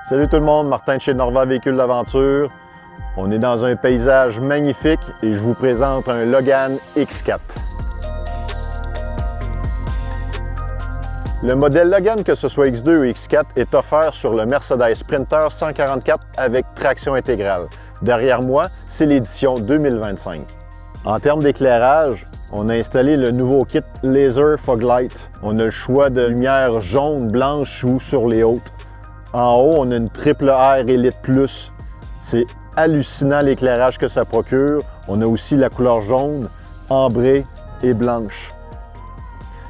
Salut tout le monde, Martin de chez Norva Véhicules d'Aventure. On est dans un paysage magnifique et je vous présente un Logan X4. Le modèle Logan, que ce soit X2 ou X4, est offert sur le Mercedes Sprinter 144 avec traction intégrale. Derrière moi, c'est l'édition 2025. En termes d'éclairage, on a installé le nouveau kit Laser Fog Light. On a le choix de lumière jaune, blanche ou sur les hautes. En haut, on a une triple R Elite Plus. C'est hallucinant l'éclairage que ça procure. On a aussi la couleur jaune, ambrée et blanche.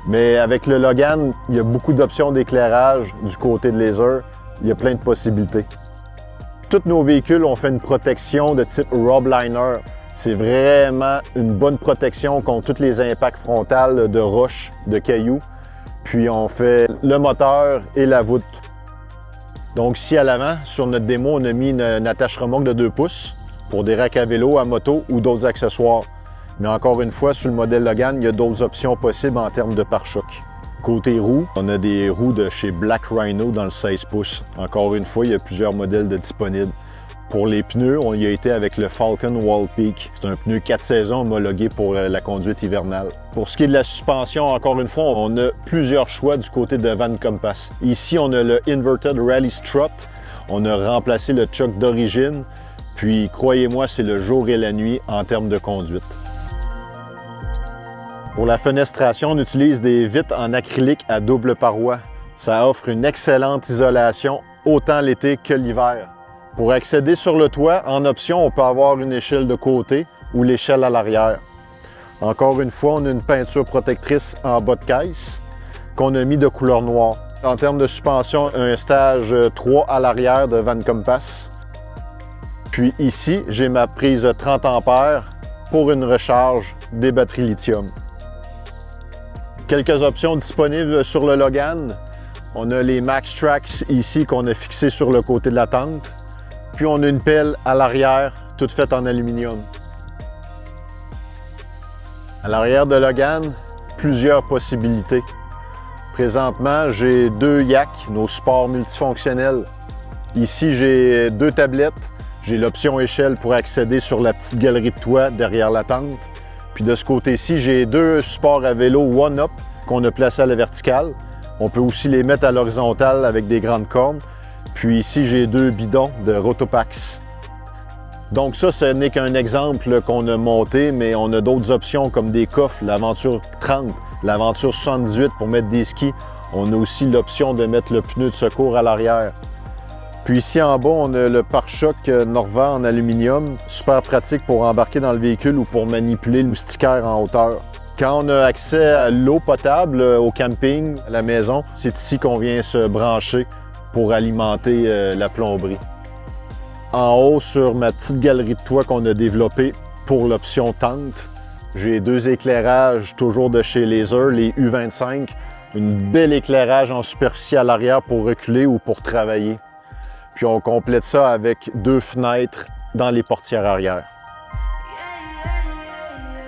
Mais avec le Logan, il y a beaucoup d'options d'éclairage du côté de Laser. Il y a plein de possibilités. Tous nos véhicules ont fait une protection de type Rob Liner. C'est vraiment une bonne protection contre tous les impacts frontaux de roches, de cailloux. Puis on fait le moteur et la voûte. Donc ici à l'avant, sur notre démo, on a mis une attache remorque de 2 pouces pour des racks à vélo, à moto ou d'autres accessoires. Mais encore une fois, sur le modèle Logan, il y a d'autres options possibles en termes de pare-choc. Côté roues, on a des roues de chez Black Rhino dans le 16 pouces. Encore une fois, il y a plusieurs modèles disponibles. Pour les pneus, on y a été avec le Falcon Wall Peak. C'est un pneu 4 saisons homologué pour la conduite hivernale. Pour ce qui est de la suspension, encore une fois, on a plusieurs choix du côté de Van Compass. Ici, on a le Inverted Rally Strut. On a remplacé le choc d'origine. Puis, croyez-moi, c'est le jour et la nuit en termes de conduite. Pour la fenestration, on utilise des vitres en acrylique à double paroi. Ça offre une excellente isolation, autant l'été que l'hiver. Pour accéder sur le toit, en option, on peut avoir une échelle de côté ou l'échelle à l'arrière. Encore une fois, on a une peinture protectrice en bas de caisse qu'on a mis de couleur noire. En termes de suspension, un stage 3 à l'arrière de Van Compass. Puis ici, j'ai ma prise 30 ampères pour une recharge des batteries lithium. Quelques options disponibles sur le Logan. On a les Max Tracks ici qu'on a fixés sur le côté de la tente. Puis on a une pelle à l'arrière, toute faite en aluminium. À l'arrière de Logan, plusieurs possibilités. Présentement, j'ai 2 yaks, nos supports multifonctionnels. Ici, j'ai 2 tablettes. J'ai l'option échelle pour accéder sur la petite galerie de toit derrière la tente. Puis de ce côté-ci, j'ai 2 supports à vélo One-Up qu'on a placés à la verticale. On peut aussi les mettre à l'horizontale avec des grandes cornes. Puis ici, j'ai 2 bidons de Rotopax. Donc ça, ce n'est qu'un exemple qu'on a monté, mais on a d'autres options comme des coffres, l'Aventure 30, l'Aventure 78 pour mettre des skis. On a aussi l'option de mettre le pneu de secours à l'arrière. Puis ici en bas, on a le pare-choc Norva en aluminium, super pratique pour embarquer dans le véhicule ou pour manipuler le moustiquaire en hauteur. Quand on a accès à l'eau potable au camping, à la maison, c'est ici qu'on vient se brancher pour alimenter la plomberie. En haut, sur ma petite galerie de toit qu'on a développée pour l'option tente, j'ai 2 éclairages toujours de chez Laser, les U25. Une belle éclairage en superficie à l'arrière pour reculer ou pour travailler. Puis on complète ça avec 2 fenêtres dans les portières arrière.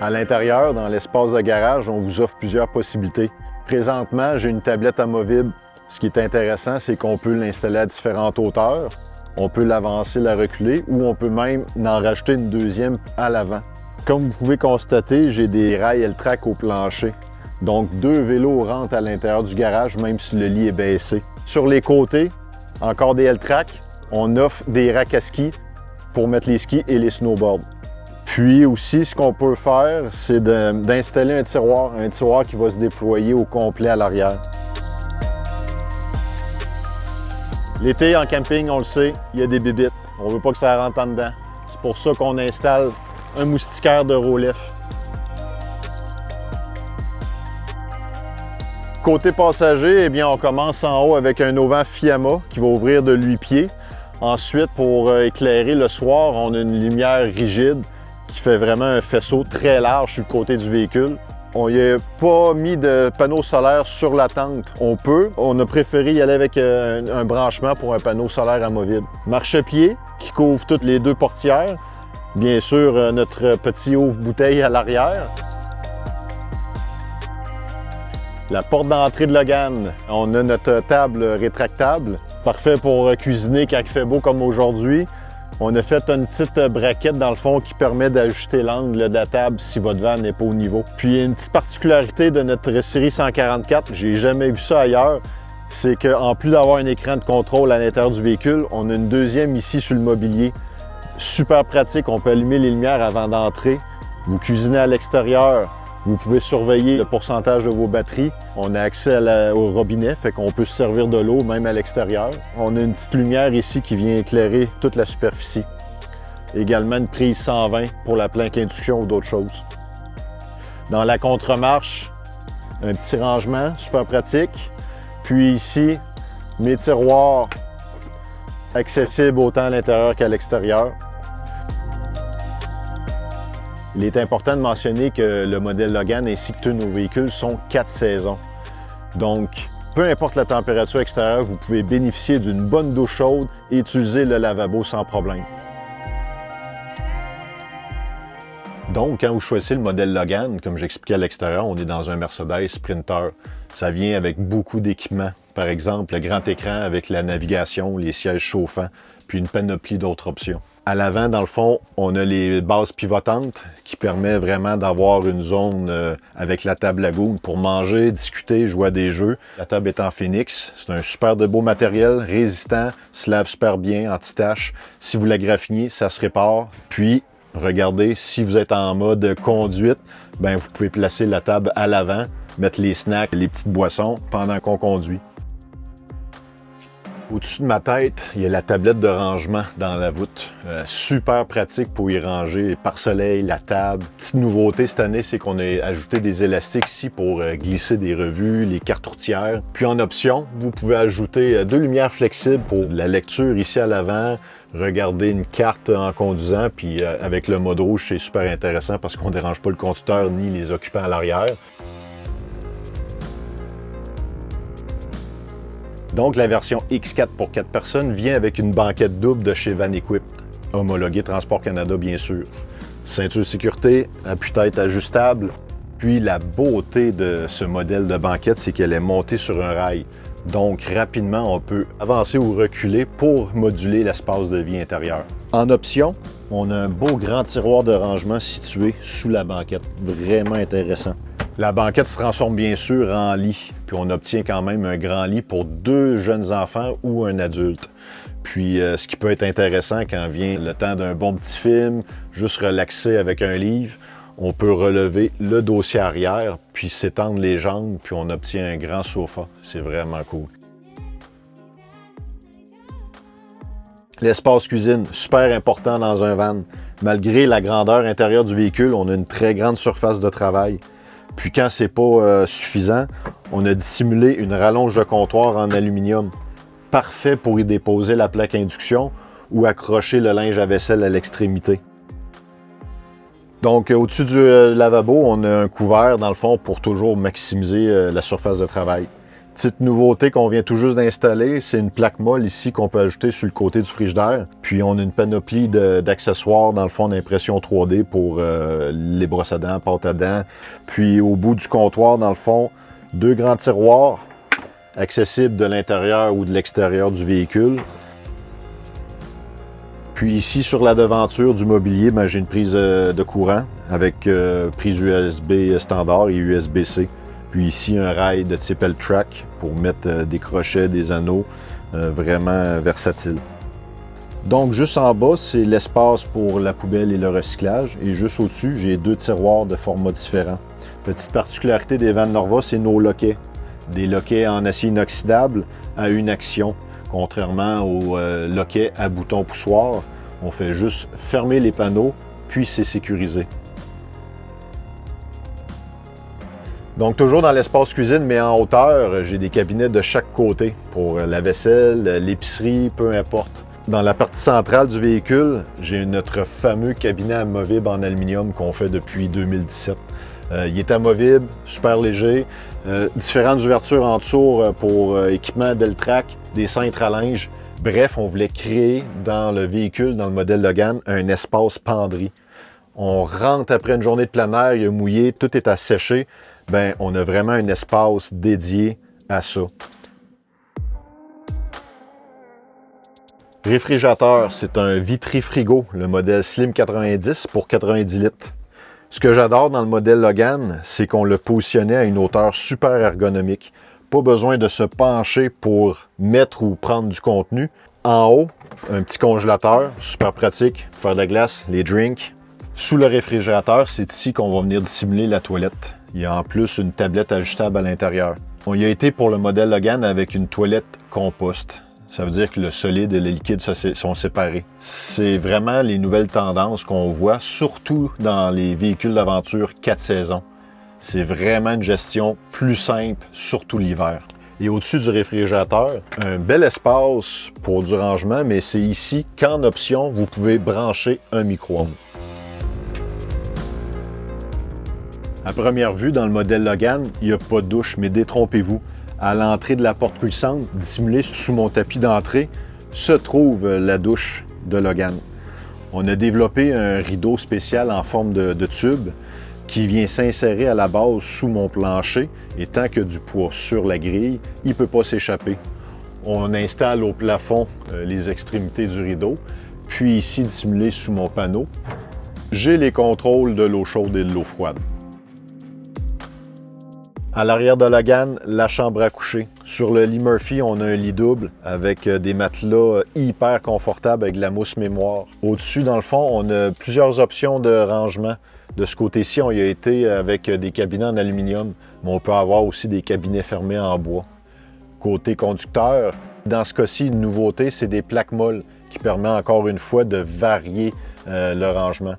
À l'intérieur, dans l'espace de garage, on vous offre plusieurs possibilités. Présentement, j'ai une tablette amovible. Ce qui est intéressant, c'est qu'on peut l'installer à différentes hauteurs. On peut l'avancer, la reculer, ou on peut même en rajouter une deuxième à l'avant. Comme vous pouvez constater, j'ai des rails L-Track au plancher. Donc 2 vélos rentrent à l'intérieur du garage, même si le lit est baissé. Sur les côtés, encore des L-Track. On offre des racks à ski pour mettre les skis et les snowboards. Puis aussi, ce qu'on peut faire, c'est d'installer un tiroir qui va se déployer au complet à l'arrière. L'été, en camping, on le sait, il y a des bibittes. On ne veut pas que ça rentre en dedans. C'est pour ça qu'on installe un moustiquaire de Rolef. Côté passager, eh bien, on commence en haut avec un auvent Fiamma qui va ouvrir de 8 pieds. Ensuite, pour éclairer le soir, on a une lumière rigide qui fait vraiment un faisceau très large sur le côté du véhicule. On n'y a pas mis de panneau solaire sur la tente. On a préféré y aller avec un branchement pour un panneau solaire amovible. Marchepied qui couvre toutes les 2 portières. Bien sûr, notre petit ouvre-bouteille à l'arrière. La porte d'entrée de Logan, on a notre table rétractable, parfait pour cuisiner quand il fait beau comme aujourd'hui. On a fait une petite braquette dans le fond qui permet d'ajuster l'angle de la table si votre van n'est pas au niveau. Puis une petite particularité de notre série 144, j'ai jamais vu ça ailleurs, c'est qu'en plus d'avoir un écran de contrôle à l'intérieur du véhicule, on a une deuxième ici sur le mobilier. Super pratique, on peut allumer les lumières avant d'entrer. Vous cuisinez à l'extérieur, vous pouvez surveiller le pourcentage de vos batteries. On a accès au robinet, fait qu'on peut se servir de l'eau même à l'extérieur. On a une petite lumière ici qui vient éclairer toute la superficie. Également une prise 120 pour la plaque induction ou d'autres choses. Dans la contre-marche, un petit rangement super pratique. Puis ici, mes tiroirs accessibles autant à l'intérieur qu'à l'extérieur. Il est important de mentionner que le modèle Logan ainsi que tous nos véhicules sont 4 saisons. Donc, peu importe la température extérieure, vous pouvez bénéficier d'une bonne douche chaude et utiliser le lavabo sans problème. Donc, quand vous choisissez le modèle Logan, comme j'expliquais à l'extérieur, on est dans un Mercedes Sprinter. Ça vient avec beaucoup d'équipements. Par exemple, le grand écran avec la navigation, les sièges chauffants, puis une panoplie d'autres options. À l'avant, dans le fond, on a les bases pivotantes qui permettent vraiment d'avoir une zone avec la table Lagoon pour manger, discuter, jouer à des jeux. La table est en phénix. C'est un super de beau matériel, résistant, se lave super bien, anti-tache. Si vous la graffiniez, ça se répare. Puis, regardez, si vous êtes en mode conduite, ben vous pouvez placer la table à l'avant, mettre les snacks, les petites boissons pendant qu'on conduit. Au-dessus de ma tête, il y a la tablette de rangement dans la voûte. Super pratique pour y ranger pare-soleil, la table. Petite nouveauté cette année, c'est qu'on a ajouté des élastiques ici pour glisser des revues, les cartes routières. Puis en option, vous pouvez ajouter 2 lumières flexibles pour la lecture ici à l'avant, regarder une carte en conduisant, puis avec le mode rouge, c'est super intéressant parce qu'on ne dérange pas le conducteur ni les occupants à l'arrière. Donc, la version X4 pour 4 personnes vient avec une banquette double de chez Vanequip, homologué Transport Canada, bien sûr. Ceinture sécurité, appui-tête ajustable. Puis, la beauté de ce modèle de banquette, c'est qu'elle est montée sur un rail. Donc, rapidement, on peut avancer ou reculer pour moduler l'espace de vie intérieur. En option, on a un beau grand tiroir de rangement situé sous la banquette. Vraiment intéressant. La banquette se transforme bien sûr en lit, puis on obtient quand même un grand lit pour 2 jeunes enfants ou un adulte. Puis ce qui peut être intéressant quand vient le temps d'un bon petit film, juste relaxer avec un livre, on peut relever le dossier arrière, puis s'étendre les jambes, puis on obtient un grand sofa. C'est vraiment cool. L'espace cuisine, super important dans un van. Malgré la grandeur intérieure du véhicule, on a une très grande surface de travail. Puis quand c'est pas suffisant, on a dissimulé une rallonge de comptoir en aluminium. Parfait pour y déposer la plaque induction ou accrocher le linge à vaisselle à l'extrémité. Donc au-dessus du lavabo, on a un couvert dans le fond pour toujours maximiser la surface de travail. Petite nouveauté qu'on vient tout juste d'installer, c'est une plaque molle ici qu'on peut ajouter sur le côté du frigidaire. Puis on a une panoplie d'accessoires dans le fond d'impression 3D pour les brosses à dents, pâte à dents. Puis au bout du comptoir, dans le fond, 2 grands tiroirs accessibles de l'intérieur ou de l'extérieur du véhicule. Puis ici, sur la devanture du mobilier, ben, j'ai une prise de courant avec prise USB standard et USB-C. Puis ici, un rail de type L-Track pour mettre des crochets, des anneaux, vraiment versatile. Donc, juste en bas, c'est l'espace pour la poubelle et le recyclage. Et juste au-dessus, j'ai 2 tiroirs de formats différents. Petite particularité des vannes Norva, c'est nos loquets. Des loquets en acier inoxydable à une action. Contrairement aux loquets à bouton poussoir, on fait juste fermer les panneaux, puis c'est sécurisé. Donc toujours dans l'espace cuisine, mais en hauteur, j'ai des cabinets de chaque côté pour la vaisselle, l'épicerie, peu importe. Dans la partie centrale du véhicule, j'ai notre fameux cabinet amovible en aluminium qu'on fait depuis 2017. Il est amovible, super léger, différentes ouvertures en dessous pour équipement Deltrac, des cintres à linge. Bref, on voulait créer dans le véhicule, dans le modèle Logan, un espace penderie. on rentre après une journée de plein air, il a mouillé, tout est à sécher, ben on a vraiment un espace dédié à ça. Réfrigérateur, c'est un Vitry-Frigo, le modèle Slim 90 pour 90 litres. Ce que j'adore dans le modèle Logan, c'est qu'on l'a positionné à une hauteur super ergonomique. Pas besoin de se pencher pour mettre ou prendre du contenu. En haut, un petit congélateur, super pratique, pour faire de la glace, les drinks. Sous le réfrigérateur, c'est ici qu'on va venir dissimuler la toilette. Il y a en plus une tablette ajustable à l'intérieur. On y a été pour le modèle Logan avec une toilette compost. Ça veut dire que le solide et le liquide sont séparés. C'est vraiment les nouvelles tendances qu'on voit, surtout dans les véhicules d'aventure 4 saisons. C'est vraiment une gestion plus simple, surtout l'hiver. Et au-dessus du réfrigérateur, un bel espace pour du rangement, mais c'est ici qu'en option, vous pouvez brancher un micro-ondes. À première vue, dans le modèle Logan, il n'y a pas de douche, mais détrompez-vous. À l'entrée de la porte puissante, dissimulée sous mon tapis d'entrée, se trouve la douche de Logan. On a développé un rideau spécial en forme de tube qui vient s'insérer à la base sous mon plancher et tant qu'il y a du poids sur la grille, il ne peut pas s'échapper. On installe au plafond les extrémités du rideau, puis ici dissimulé sous mon panneau, j'ai les contrôles de l'eau chaude et de l'eau froide. À l'arrière de Logan, la chambre à coucher. Sur le lit Murphy, on a un lit double avec des matelas hyper confortables avec de la mousse mémoire. Au-dessus, dans le fond, on a plusieurs options de rangement. De ce côté-ci, on y a été avec des cabinets en aluminium, mais on peut avoir aussi des cabinets fermés en bois. Côté conducteur, dans ce cas-ci, une nouveauté, c'est des plaques molles qui permettent encore une fois de varier le rangement.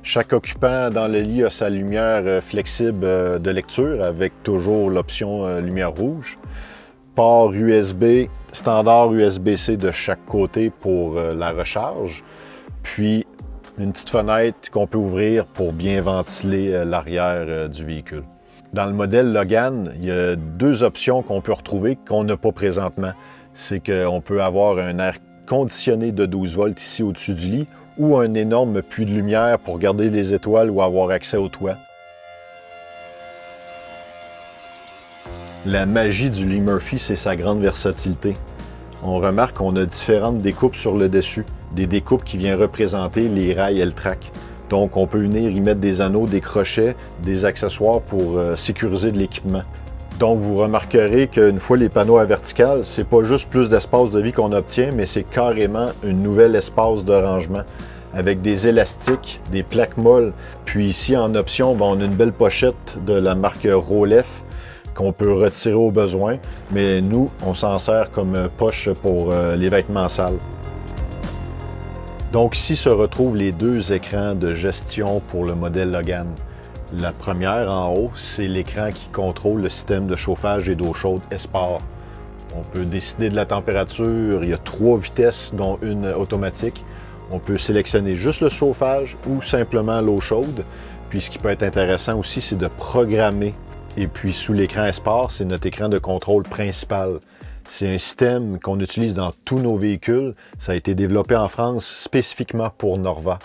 Chaque occupant dans le lit a sa lumière flexible de lecture avec toujours l'option lumière rouge. Port USB, standard USB-C de chaque côté pour la recharge. Puis une petite fenêtre qu'on peut ouvrir pour bien ventiler l'arrière du véhicule. Dans le modèle Logan, il y a deux options qu'on peut retrouver qu'on n'a pas présentement. C'est qu'on peut avoir un air conditionné de 12 volts ici au-dessus du lit ou un énorme puits de lumière pour garder les étoiles ou avoir accès au toit. La magie du lit Murphy, c'est sa grande versatilité. On remarque qu'on a différentes découpes sur le dessus, des découpes qui viennent représenter les rails L-Track. Donc on peut venir y mettre des anneaux, des crochets, des accessoires pour sécuriser de l'équipement. Donc vous remarquerez qu'une fois les panneaux à verticale, c'est pas juste plus d'espace de vie qu'on obtient, mais c'est carrément un nouvel espace de rangement avec des élastiques, des plaques molles. Puis ici en option, on a une belle pochette de la marque Rolef qu'on peut retirer au besoin, mais nous, on s'en sert comme poche pour les vêtements sales. Donc ici se retrouvent les deux écrans de gestion pour le modèle Logan. La première en haut, c'est l'écran qui contrôle le système de chauffage et d'eau chaude Esport. On peut décider de la température, il y a 3 vitesses dont une automatique. On peut sélectionner juste le chauffage ou simplement l'eau chaude. Puis ce qui peut être intéressant aussi, c'est de programmer. Et puis sous l'écran Esport, c'est notre écran de contrôle principal. C'est un système qu'on utilise dans tous nos véhicules. Ça a été développé en France spécifiquement pour Norva.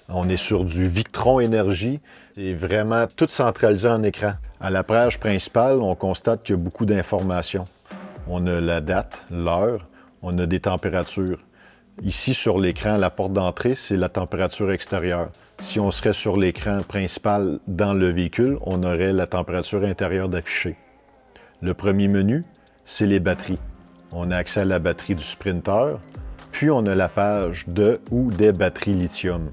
On est sur du Victron Énergie. C'est vraiment tout centralisé en écran. À la page principale, on constate qu'il y a beaucoup d'informations. On a la date, l'heure, on a des températures. Ici, sur l'écran, la porte d'entrée, c'est la température extérieure. Si on serait sur l'écran principal dans le véhicule, on aurait la température intérieure d'afficher. Le premier menu, c'est les batteries. On a accès à la batterie du Sprinter, puis on a la page de ou des batteries lithium.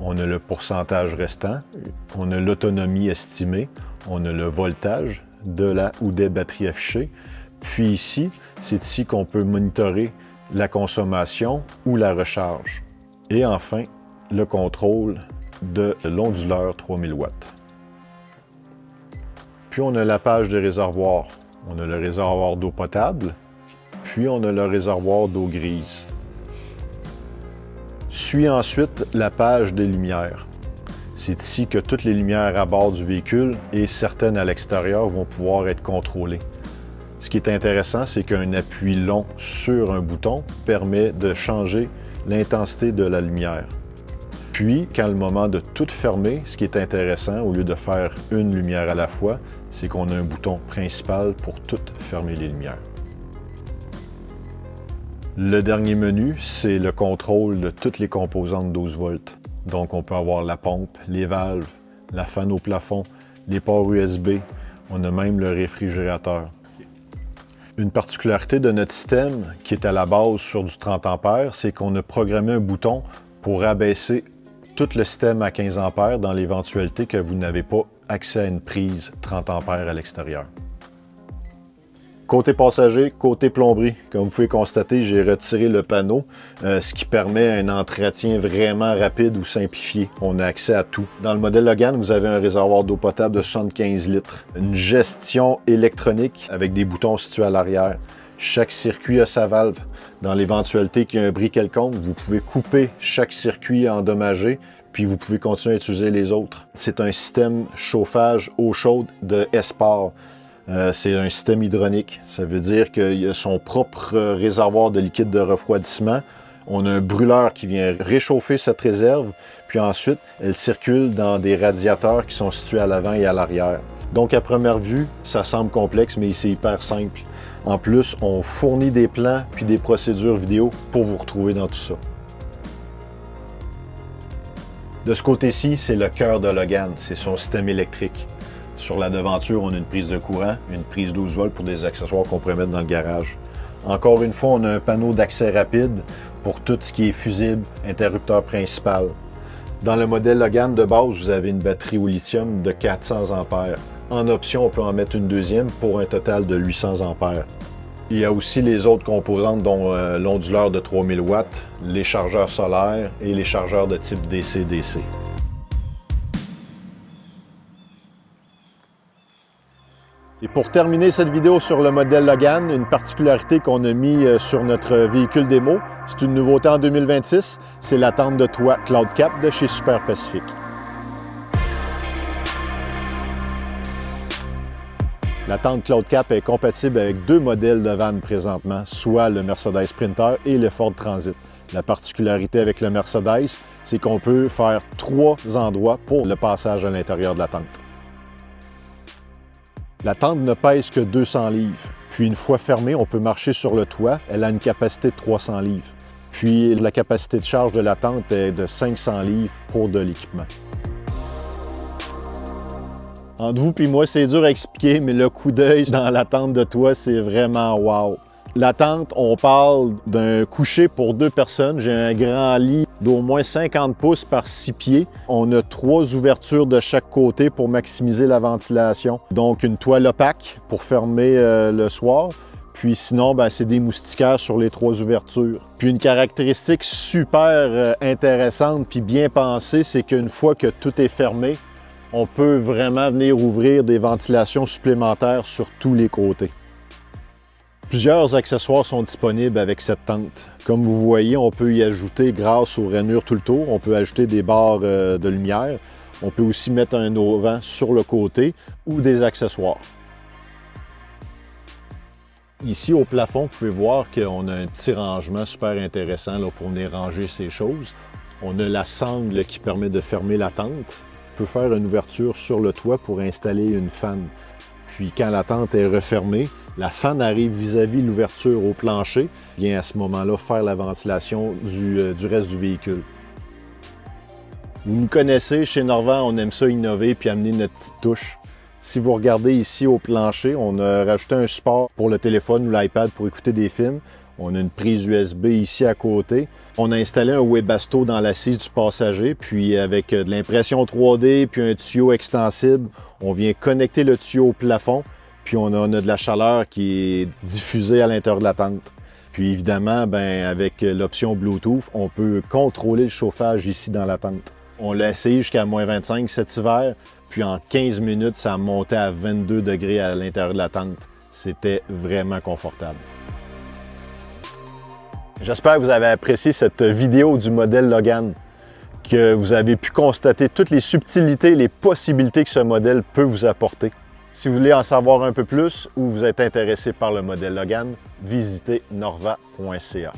On a le pourcentage restant, on a l'autonomie estimée, on a le voltage de la ou des batteries affichées. Puis ici, c'est ici qu'on peut monitorer la consommation ou la recharge. Et enfin, le contrôle de l'onduleur 3000 watts. Puis on a la page des réservoirs. On a le réservoir d'eau potable, puis on a le réservoir d'eau grise. Suit ensuite la page des lumières. C'est ici que toutes les lumières à bord du véhicule et certaines à l'extérieur vont pouvoir être contrôlées. Ce qui est intéressant, c'est qu'un appui long sur un bouton permet de changer l'intensité de la lumière. Puis, quand le moment de tout fermer, ce qui est intéressant, au lieu de faire une lumière à la fois, c'est qu'on a un bouton principal pour tout fermer les lumières. Le dernier menu, c'est le contrôle de toutes les composantes 12 volts. Donc, on peut avoir la pompe, les valves, la fan au plafond, les ports USB, on a même le réfrigérateur. Une particularité de notre système, qui est à la base sur du 30 A, c'est qu'on a programmé un bouton pour abaisser tout le système à 15 A dans l'éventualité que vous n'avez pas accès à une prise 30 A à l'extérieur. Côté passager, côté plomberie, comme vous pouvez constater, j'ai retiré le panneau, ce qui permet un entretien vraiment rapide ou simplifié. On a accès à tout. Dans le modèle Logan, vous avez un réservoir d'eau potable de 75 litres, une gestion électronique avec des boutons situés à l'arrière. Chaque circuit a sa valve. Dans l'éventualité qu'il y ait un bris quelconque, vous pouvez couper chaque circuit endommagé, puis vous pouvez continuer à utiliser les autres. C'est un système chauffage eau chaude de Espar. C'est un système hydronique. Ça veut dire qu'il a son propre réservoir de liquide de refroidissement. On a un brûleur qui vient réchauffer cette réserve, puis ensuite, elle circule dans des radiateurs qui sont situés à l'avant et à l'arrière. Donc, à première vue, ça semble complexe, mais c'est hyper simple. En plus, on fournit des plans puis des procédures vidéo pour vous retrouver dans tout ça. De ce côté-ci, c'est le cœur de Logan, c'est son système électrique. Sur la devanture, on a une prise de courant, une prise 12 volts pour des accessoires qu'on pourrait mettre dans le garage. Encore une fois, on a un panneau d'accès rapide pour tout ce qui est fusible, interrupteur principal. Dans le modèle Logan de base, vous avez une batterie au lithium de 400 A. En option, on peut en mettre une deuxième pour un total de 800 A. Il y a aussi les autres composantes, dont l'onduleur de 3000 watts, les chargeurs solaires et les chargeurs de type DC-DC. Et pour terminer cette vidéo sur le modèle Logan, une particularité qu'on a mis sur notre véhicule démo, c'est une nouveauté en 2026, c'est la tente de toit CloudCap de chez Super Pacific. La tente CloudCap est compatible avec deux modèles de vannes présentement, soit le Mercedes Sprinter et le Ford Transit. La particularité avec le Mercedes, c'est qu'on peut faire 3 endroits pour le passage à l'intérieur de la tente. La tente ne pèse que 200 livres. Puis une fois fermée, on peut marcher sur le toit. Elle a une capacité de 300 livres. Puis la capacité de charge de la tente est de 500 livres pour de l'équipement. Entre vous et moi, c'est dur à expliquer, mais le coup d'œil dans la tente de toit, c'est vraiment wow! La tente, on parle d'un coucher pour 2 personnes. J'ai un grand lit d'au moins 50 pouces par 6 pieds. On a 3 ouvertures de chaque côté pour maximiser la ventilation. Donc, une toile opaque pour fermer le soir. Puis sinon, c'est des moustiquaires sur les 3 ouvertures. Puis une caractéristique super intéressante puis bien pensée, c'est qu'une fois que tout est fermé, on peut vraiment venir ouvrir des ventilations supplémentaires sur tous les côtés. Plusieurs accessoires sont disponibles avec cette tente. Comme vous voyez, on peut y ajouter, grâce aux rainures tout le tour, on peut ajouter des barres de lumière. On peut aussi mettre un auvent sur le côté ou des accessoires. Ici, au plafond, vous pouvez voir qu'on a un petit rangement super intéressant là, pour venir ranger ces choses. On a la sangle qui permet de fermer la tente. On peut faire une ouverture sur le toit pour installer une fan. Puis quand la tente est refermée, la fan arrive vis-à-vis l'ouverture au plancher, vient à ce moment-là faire la ventilation du reste du véhicule. Vous nous connaissez, chez Norvan, on aime ça innover puis amener notre petite touche. Si vous regardez ici au plancher, on a rajouté un support pour le téléphone ou l'iPad pour écouter des films. On a une prise USB ici à côté. On a installé un Webasto dans l'assise du passager, puis avec de l'impression 3D puis un tuyau extensible, on vient connecter le tuyau au plafond, puis on a de la chaleur qui est diffusée à l'intérieur de la tente. Puis évidemment, avec l'option Bluetooth, on peut contrôler le chauffage ici dans la tente. On l'a essayé jusqu'à -25 cet hiver, puis en 15 minutes, ça a monté à 22 degrés à l'intérieur de la tente. C'était vraiment confortable. J'espère que vous avez apprécié cette vidéo du modèle Logan, que vous avez pu constater toutes les subtilités et les possibilités que ce modèle peut vous apporter. Si vous voulez en savoir un peu plus ou vous êtes intéressé par le modèle Logan, visitez norva.ca.